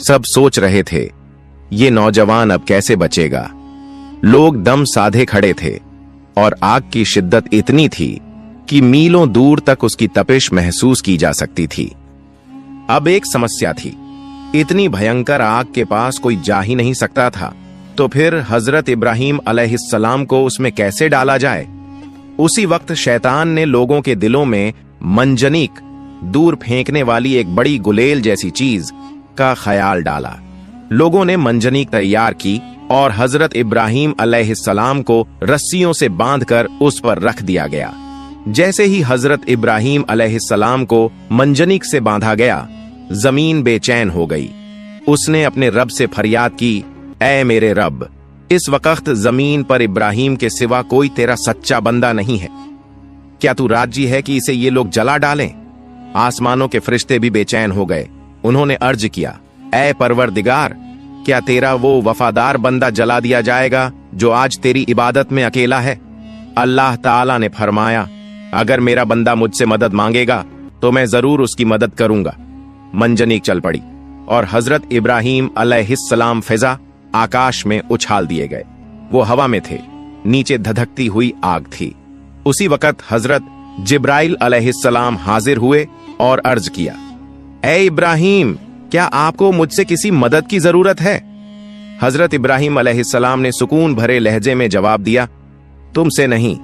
सब सोच रहे थे, ये नौजवान अब कैसे बचेगा। लोग दम साधे खड़े थे और आग की शिद्दत इतनी थी कि मीलों दूर तक उसकी तपिश महसूस की जा सकती थी। अब एक समस्या थी, इतनी भयंकर आग के पास कोई जा ही नहीं सकता था, तो फिर हजरत इब्राहीम अलैहिस्सलाम को उसमें कैसे डाला जाए। उसी वक्त शैतान ने लोगों के दिलों में मंजनीक, दूर फेंकने वाली एक बड़ी गुलेल जैसी चीज का ख्याल डाला। लोगों ने मंजनीक तैयार की और हजरत इब्राहीम अलैहिस्सलाम को रस्सियों से बांधकर उस पर रख दिया गया। जैसे ही हजरत इब्राहीम अलैहिस्सलाम को मंजनीक से बांधा गया, जमीन बेचैन हो गई। उसने अपने रब से फरियाद की, ऐ मेरे रब, इस वक्त जमीन पर इब्राहीम के सिवा कोई तेरा सच्चा बंदा नहीं है। क्या तू राजी है कि इसे ये लोग जला डालें? आसमानों के फरिश्ते भी बेचैन हो गए। उन्होंने अर्ज किया, ऐ परवरदिगार, क्या तेरा वो वफादार बंदा जला दिया जाएगा जो आज तेरी इबादत में अकेला है? अल्लाह ताला ने फरमाया, अगर मेरा बंदा मुझसे मदद मांगेगा तो मैं जरूर उसकी मदद करूंगा। मंजनीक चल पड़ी और हजरत इब्राहीम अलैहिस्सलाम फिजा आकाश में उछाल दिए गए। वो हवा में थे, नीचे धधकती हुई आग थी। उसी वक्त हजरत जिब्राइल अलैहिस्सलाम हाजिर हुए और अर्ज किया, ऐ इब्राहीम, क्या आपको मुझसे किसी मदद की जरूरत है? हजरत इब्राहीम अलैहिस्सलाम ने सुकून भरे लहजे में जवाब दिया, तुमसे नहीं,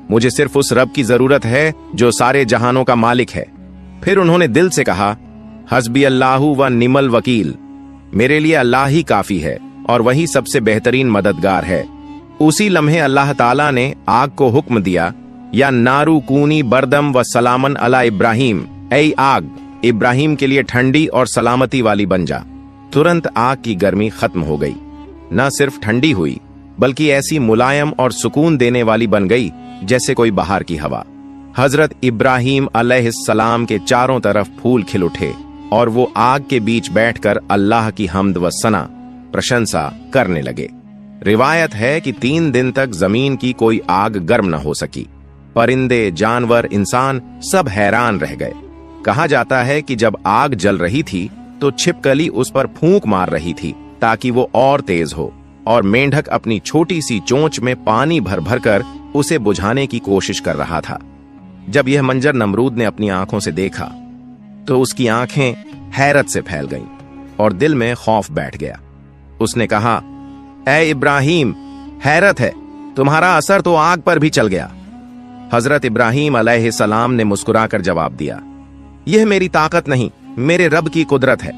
मुझे सिर्फ उस रब की जरूरत है जो सारे जहानों का मालिक है। फिर उन्होंने दिल से कहा, हस्बी अल्लाहु व निमल वकील, मेरे लिए अल्लाह ही काफी है और वही सबसे बेहतरीन मददगार है। उसी लम्हे अल्लाह ताला ने आग को हुक्म दिया, या नारू कूनी बरदम व सलामन अला इब्राहीम, ऐ आग, इब्राहीम के लिए ठंडी और सलामती वाली बन जा। तुरंत आग की गर्मी खत्म हो गई। न सिर्फ ठंडी हुई बल्कि ऐसी मुलायम और सुकून देने वाली बन गई जैसे कोई बाहर की हवा। हजरत इब्राहीम अलैहिस्सलाम के चारों तरफ फूल खिल उठे और वो आग के बीच बैठकर अल्लाह की हम्द व सना, प्रशंसा करने लगे। रिवायत है कि 3 दिन तक जमीन की कोई आग गर्म न हो सकी। परिंदे, जानवर, इंसान सब हैरान रह गए। कहा जाता है कि जब आग जल रही थी तो छिपकली उस पर फूंक मार रही थी ताकि वो और तेज हो, और मेंढक अपनी छोटी सी चोंच में पानी भर भर कर उसे बुझाने की कोशिश कर रहा था। जब यह मंजर नमरूद ने अपनी आंखों से देखा तो उसकी आंखें हैरत से फैल गईं और दिल में खौफ बैठ गया। उसने कहा, ऐ इब्राहीम, हैरत है, तुम्हारा असर तो आग पर भी चल गया। हजरत इब्राहीम अलैहिस्सलाम ने मुस्कुराकर जवाब दिया, यह मेरी ताकत नहीं, मेरे रब की कुदरत है।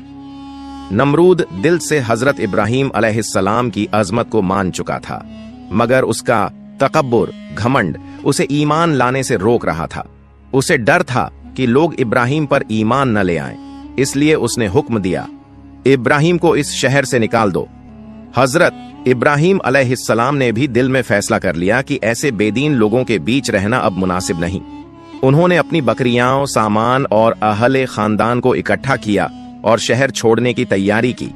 नमरूद दिल से हजरत इब्राहीम अलैहिस्सलाम की अजमत को मान चुका था, मगर उसका तकब्बुर, घमंड उसे ईमान लाने से रोक रहा था। उसे डर था कि लोग इब्राहीम पर ईमान न ले आएं, इसलिए उसने हुक्म दिया, इब्राहीम को इस शहर से निकाल दो। हजरत इब्राहीम अलैहिस्सलाम ने भी दिल में फैसला कर लिया कि ऐसे बेदीन लोगों के बीच रहना अब मुनासिब नहीं। उन्होंने अपनी बकरियां, सामान और अहले खानदान को इकट्ठा किया और शहर छोड़ने की तैयारी की,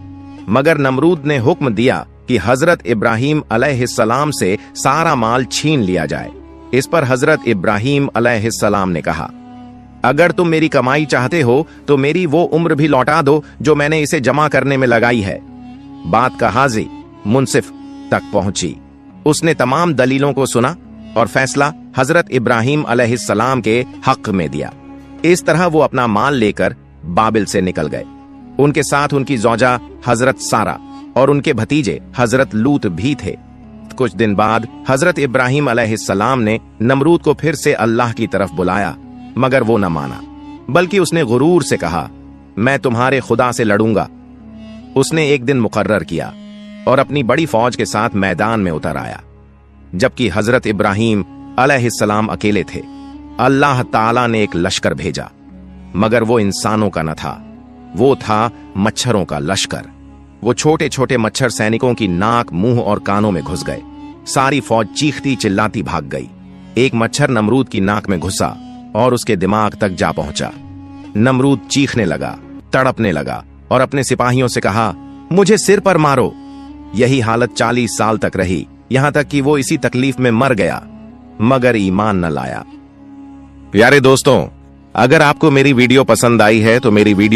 मगर नमरूद ने हुक्म दिया कि हजरत इब्राहीम अलैहिस्सलाम से सारा माल छीन लिया जाए। इस पर हजरत इब्राहीम अलैहिस्सलाम ने कहा, अगर तुम मेरी कमाई चाहते हो तो मेरी वो उम्र भी लौटा दो जो मैंने इसे जमा करने में लगाई है। बात का हाजी मुंसिफ तक पहुंची। उसने तमाम दलीलों को सुना और फैसला हजरत इब्राहीम अलैहिस्सलाम के हक में दिया। इस तरह वो अपना माल लेकर बाबिल से निकल गए। उनके साथ उनकी ज़ौजा हजरत सारा और उनके भतीजे हजरत लूत भी थे। कुछ दिन बाद हजरत इब्राहीम अलैहिस्सलाम ने नमरूद को फिर से अल्लाह की तरफ बुलाया, मगर वो न माना, बल्कि उसने गुरूर से कहा, मैं तुम्हारे खुदा से लड़ूंगा। उसने एक दिन मुकर्रर किया और अपनी बड़ी फौज के साथ मैदान में उतर आया। जबकि हजरत इब्राहीम अलैहिस्सलाम अकेले थे, अल्लाह ताला ने एक लश्कर भेजा, मगर वो इंसानों का न था, वो था मच्छरों का लश्कर। वो छोटे छोटे मच्छर सैनिकों की नाक, मुंह और कानों में घुस गए। सारी फौज चीखती चिल्लाती भाग गई। एक मच्छर नमरूद की नाक में घुसा और उसके दिमाग तक जा पहुंचा। नमरूद चीखने लगा, तड़पने लगा और अपने सिपाहियों से कहा, मुझे सिर पर मारो। यही हालत 40 साल तक रही, यहां तक कि वो इसी तकलीफ में मर गया, मगर ईमान न लाया। प्यारे दोस्तों, अगर आपको मेरी वीडियो पसंद आई है तो मेरी वीडियो